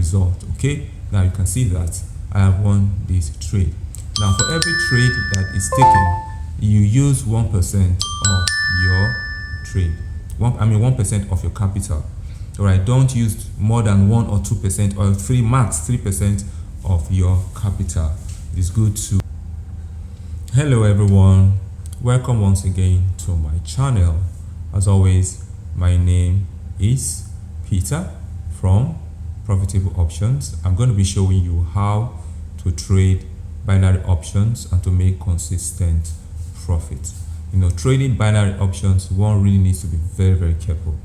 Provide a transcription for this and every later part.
result. Okay, now you can see that I have won this trade. Now for every trade that is taken, you use 1% of your trade. 1% of your capital. All right, don't use more than 1 or 2% or max 3% of your capital. It's good to. Hello everyone, welcome once again to my channel. As always, my name is Peter from Profitable Options. I'm going to be showing you how to trade binary options and to make consistent profit. You know, trading binary options, one really needs to be very careful.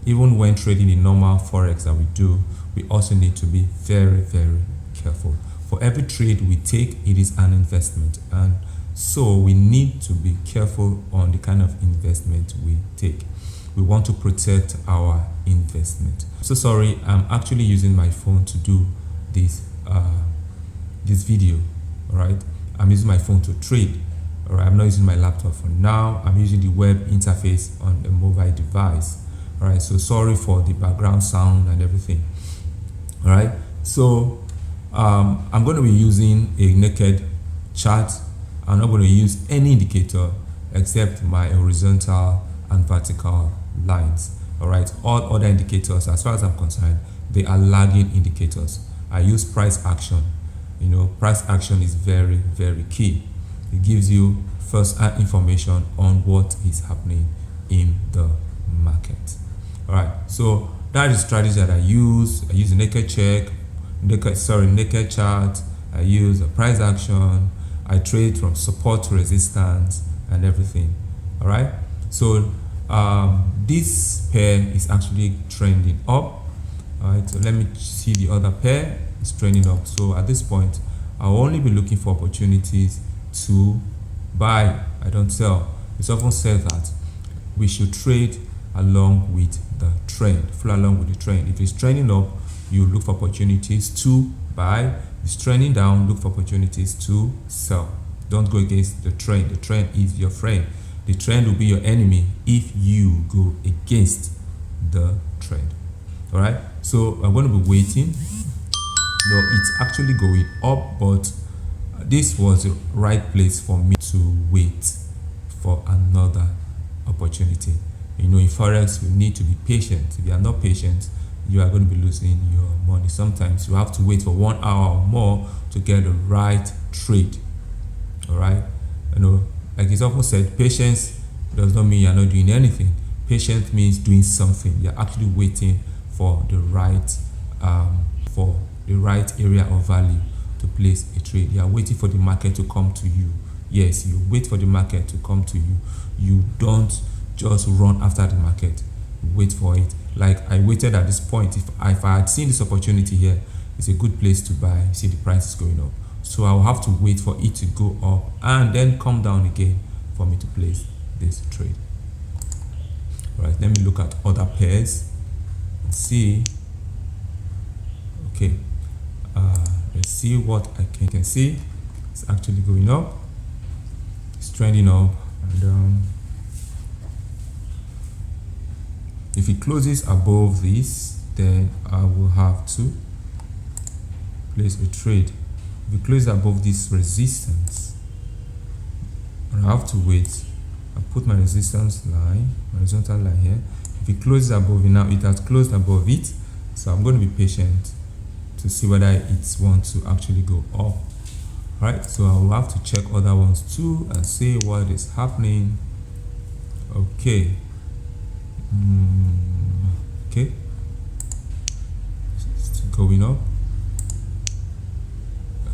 Even when trading in normal forex that we do, we also need to be very careful. For every trade we take, it is an investment, and so we need to be careful on the kind of investment we take. We want to protect our investment. So sorry, I'm actually using my phone to do this this video. All right, I'm using my phone to trade. All right, I'm not using my laptop for now. I'm using the web interface on a mobile device. All right, so sorry for the background sound and everything. All right, so I'm going to be using a naked chart. I'm not going to use any indicator except my horizontal and vertical lines. All right, all other indicators, as far as I'm concerned, they are lagging indicators. I use price action. You know, price action is very key. It gives you first-hand information on what is happening in the market. All right, so that is the strategy that I use. I use a naked chart. I use a price action. I trade from support to resistance and everything. All right, so this pair is actually trending up. All right, so let me see the other pair. It's trending up. So at this point, I'll only be looking for opportunities to buy. I don't sell. It's often said that we should trade along with the trend, follow along with the trend. If it's trending up, you look for opportunities to buy. If it's trending down, look for opportunities to sell. Don't go against the trend. The trend is your friend. The trend will be your enemy if you go against the trend. All right, so I'm going to be waiting. No, it's actually going up, but this was the right place for me to wait for another opportunity. You know, in forex, we need to be patient. If you are not patient, you are going to be losing your money. Sometimes you have to wait for 1 hour or more to get the right trade. All right, you know, like it's often said, patience does not mean you're not doing anything. Patience means doing something. You're actually waiting for the right area of value to place a trade. You are waiting for the market to come to you. Yes, you wait for the market to come to you. You don't just run after the market. Wait for it. Like I waited at this point. If I had seen this opportunity here, it's a good place to buy. See, the price is going up, so I'll have to wait for it to go up and then come down again for me to place this trade. All right, let me look at other pairs and see. Okay, let's see what I can see. It's actually going up. It's trending up, and if it closes above this, then I will have to place a trade. If it closes above this resistance, I have to wait. I put my resistance line, my horizontal line here. If it closes above it, now it has closed above it, so I'm going to be patient to see whether it wants to actually go up. Right, so I will have to check other ones too and see what is happening. Okay. Okay, it's going up.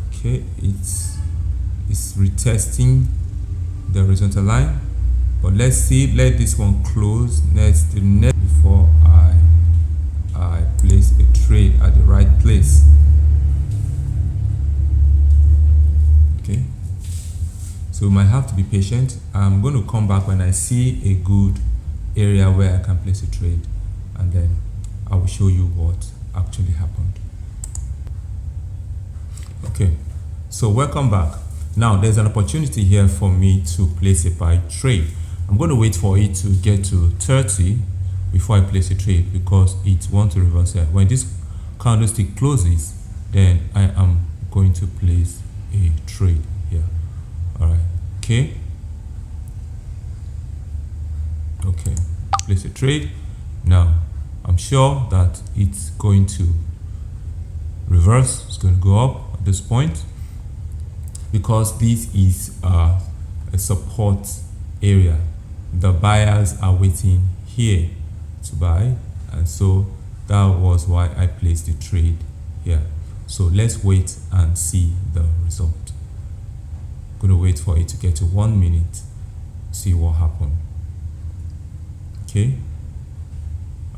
Okay, it's retesting the horizontal line, but let this one close next before I place a trade at the right place. Okay, so we might have to be patient. I'm going to come back when I see a good area where I can place a trade, and then I will show you what actually happened. Okay, so welcome back. Now there's an opportunity here for me to place a buy trade. I'm going to wait for it to get to 30 before I place a trade because it wants to reverse here. When this candlestick closes, then I am going to place a trade here. All right, okay, place a trade. Now I'm sure that it's going to reverse, it's going to go up at this point, because this is a support area. The buyers are waiting here to buy, and so that was why I placed the trade here. So let's wait and see the result. I'm going to wait for it to get to 1 minute, see what happened. Okay,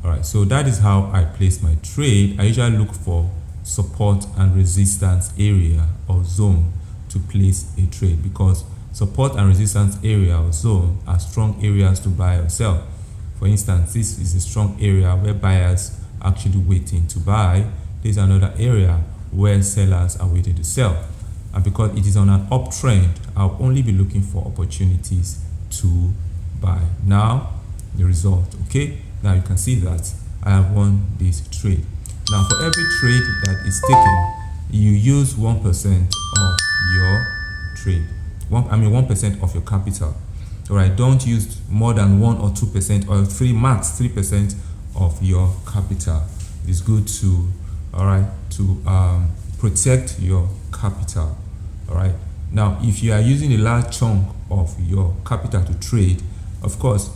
all right, so that is how I place my trade. I usually look for support and resistance area or zone to place a trade, because support and resistance area or zone are strong areas to buy or sell. For instance, this is a strong area where buyers are actually waiting to buy. This is another area where sellers are waiting to sell. And because it is on an uptrend, I'll only be looking for opportunities to buy. Now the result, okay, now you can see that I have won this trade. Now for every trade that is taken, you use 1% of your trade. 1% of your capital. All right, don't use more than 1 or 2% or max 3% of your capital. It's good to, all right, to protect your capital. All right, now if you are using a large chunk of your capital to trade, of course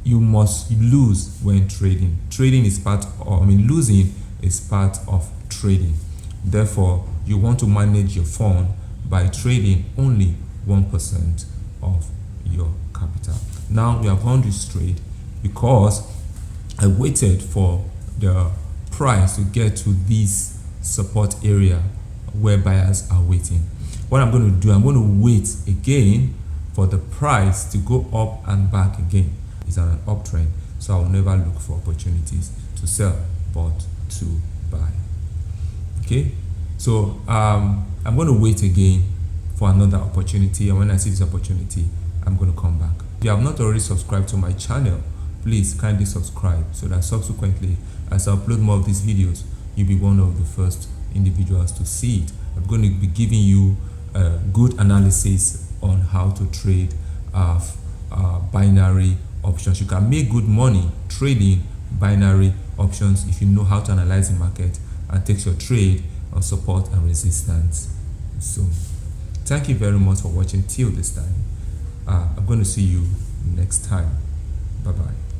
you must lose when trading. Trading is part of, losing is part of trading. Therefore, you want to manage your fund by trading only 1% of your capital. Now we have won this trade because I waited for the price to get to this support area where buyers are waiting. What I'm going to do, I'm going to wait again for the price to go up and back again. It's on an uptrend, so I will never look for opportunities to sell but to buy. Okay, so I'm going to wait again for another opportunity, and when I see this opportunity, I'm going to come back. If you have not already subscribed to my channel, please kindly subscribe so that subsequently as I upload more of these videos, you'll be one of the first individuals to see it. I'm going to be giving you a good analysis on how to trade binary options. You can make good money trading binary options if you know how to analyze the market and take your trade on support and resistance. So thank you very much for watching till this time. I'm going to see you next time. Bye bye.